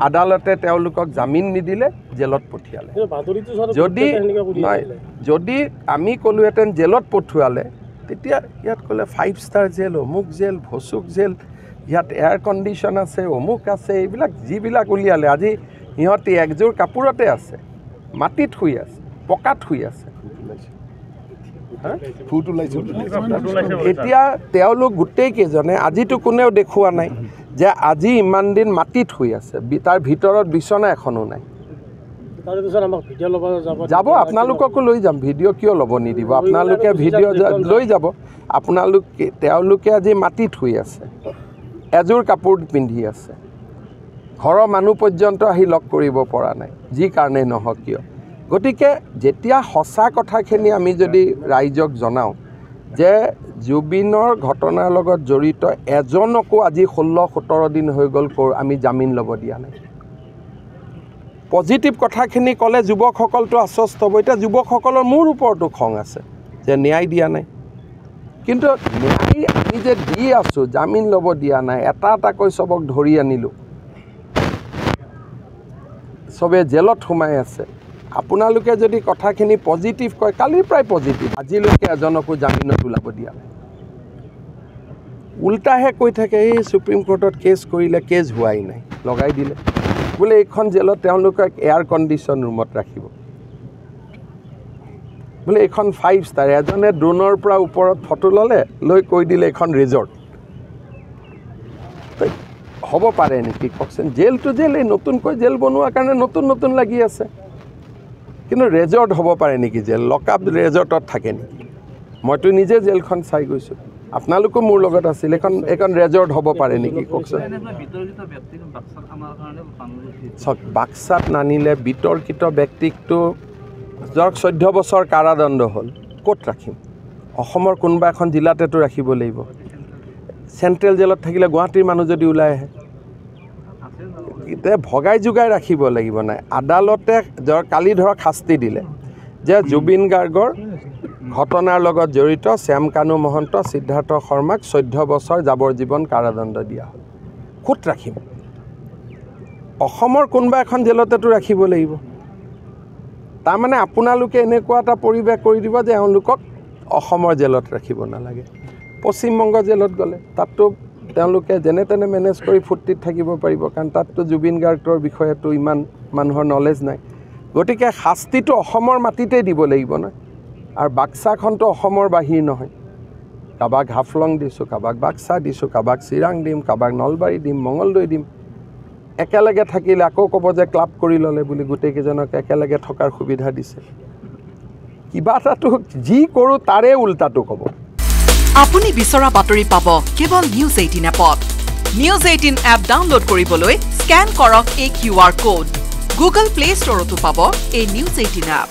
আদালতে তেওঁলোকক জামিন নিদিলে জেলত পঠিয়ালে যদি আমি ক'লোহেঁতেন জেলত পঠোৱালে তেতিয়া ইয়াত ক'লে 5 ষ্টাৰ জেল অমুক জেল ভচুক জেল ইয়াত এয়াৰ কণ্ডিশ্যন আছে অমুক আছে এইবিলাক যিবিলাক উলিয়ালে আজি সিহঁতি একযোৰ কাপোৰতে আছে মাটিত শুই আছে পকাত শুই আছে এতিয়া তেওঁলোক গোটেইকেইজনে আজিতো কোনেও দেখুওৱা নাই যে আজি ইমান দিন মাটিত শুই আছে তাৰ ভিতৰত বিচনা এখনো নাই যাব আপোনালোককো লৈ যাম ভিডিঅ' কিয় ল'ব নিদিব আপোনালোকে ভিডিঅ' লৈ যাব তেওঁলোকে আজি মাটিত শুই আছে এযোৰ কাপোৰ পিন্ধি আছে ঘৰৰ মানুহ পৰ্যন্ত আহি লগ কৰিব পৰা নাই যি কাৰণে নহওক কিয় গতিকে যেতিয়া সঁচা কথাখিনি আমি যদি ৰাইজক জনাওঁ যে জুবিনৰ ঘটনাৰ লগত জড়িত এজনকো আজি 16-17 দিন হৈ গ'ল আমি জামিন ল'ব দিয়া নাই পজিটিভ কথাখিনি ক'লে যুৱকসকলটো আশ্বস্ত হ'ব এতিয়া যুৱকসকলৰ মোৰ ওপৰতো খং আছে যে ন্যায় দিয়া নাই কিন্তু ন্যায় আমি যে দি আছোঁ জামিন ল'ব দিয়া নাই এটা এটাকৈ চবক ধৰি আনিলোঁ চবে জেলত সোমাই আছে আপোনালোকে যদি কথাখিনি পজিটিভ কয় কালিৰ প্ৰায় পজিটিভ আজিলৈকে এজনকো জামিনত ওলাব দিয়া নাই উল্টাহে কৈ থাকে এই সুপ্ৰিম কোৰ্টত কেছ কৰিলে কেছ হোৱাই নাই লগাই দিলে বোলে এইখন জেলত তেওঁলোকক এয়াৰ কণ্ডিশ্যন ৰুমত ৰাখিব বোলে এইখন 5 ষ্টাৰ এজনে ড্ৰোনৰ পৰা ওপৰত ফটো ল'লে লৈ কৈ দিলে এইখন ৰিজৰ্ট হ'ব পাৰে নেকি কওকচোন জেলটো জেল এই নতুনকৈ জেল বনোৱাৰ কাৰণে নতুন লাগি আছে কিন্তু ৰেজৰ্ট হ'ব পাৰে নেকি জেল লকআপ ৰেজৰ্টত থাকে নেকি মইতো নিজে জেলখন চাই গৈছোঁ আপোনালোকো মোৰ লগত আছিল এখন ৰেজৰ্ট হ'ব পাৰে নেকি কওকচোন চাওক বাক্সাত নানিলে বিতৰ্কিত ব্যক্তিকটো ধৰক 14 বছৰ কাৰাদণ্ড হ'ল ক'ত ৰাখিম অসমৰ কোনোবা এখন জিলাতেতো ৰাখিব লাগিব চেণ্ট্ৰেল জেলত থাকিলে গুৱাহাটীৰ মানুহ যদি ওলাই আহে এতিয়া ভগাই যোগাই ৰাখিব লাগিব নাই আদালতে কালি ধৰক শাস্তি দিলে যে জুবিন গাৰ্গৰ ঘটনাৰ লগত জড়িত শ্যামকানু মহন্ত সিদ্ধাৰ্থ শৰ্মাক 14 বছৰ যাৱজ্জীৱন কাৰাদণ্ড দিয়া হ'ল ক'ত ৰাখিম অসমৰ কোনোবা এখন জেলতেতো ৰাখিব লাগিব তাৰমানে আপোনালোকে এনেকুৱা এটা পৰিৱেশ কৰি দিব যে এওঁলোকক অসমৰ জেলত ৰাখিব নালাগে পশ্চিমবংগ জেলত গ'লে তাততো তেওঁলোকে যেনে তেনে মেনেজ কৰি ফূৰ্তিত থাকিব পাৰিব কাৰণ তাততো জুবিন গাৰ্গৰ বিষয়েতো ইমান মানুহৰ নলেজ নাই গতিকে শাস্তিটো অসমৰ মাটিতেই দিব লাগিব নহয় আৰু বাক্সাখনতো অসমৰ বাহিৰ নহয় কাৰোবাক হাফলং দিছোঁ কাৰোবাক বাক্সা দিছোঁ কাৰোবাক চিৰাং দিম কাৰোবাক নলবাৰী দিম মঙলদৈ দিম একেলগে থাকিলে আকৌ ক'ব যে ক্লাব কৰি ল'লে বুলি গোটেইকেইজনক একেলগে থকাৰ সুবিধা দিছে কিবা এটাতো যি কৰোঁ তাৰে উল্টাটো ক'ব আপুনি বিচৰা বাতৰি পাব কেৱল নিউজ 18 এপত নিউজ 18 এপ ডাউনলোড কৰিবলৈ স্ক্যান কৰক এই QR কোড গুগল প্লে ষ্টৰতো পাব এই নিউজ 18 এপ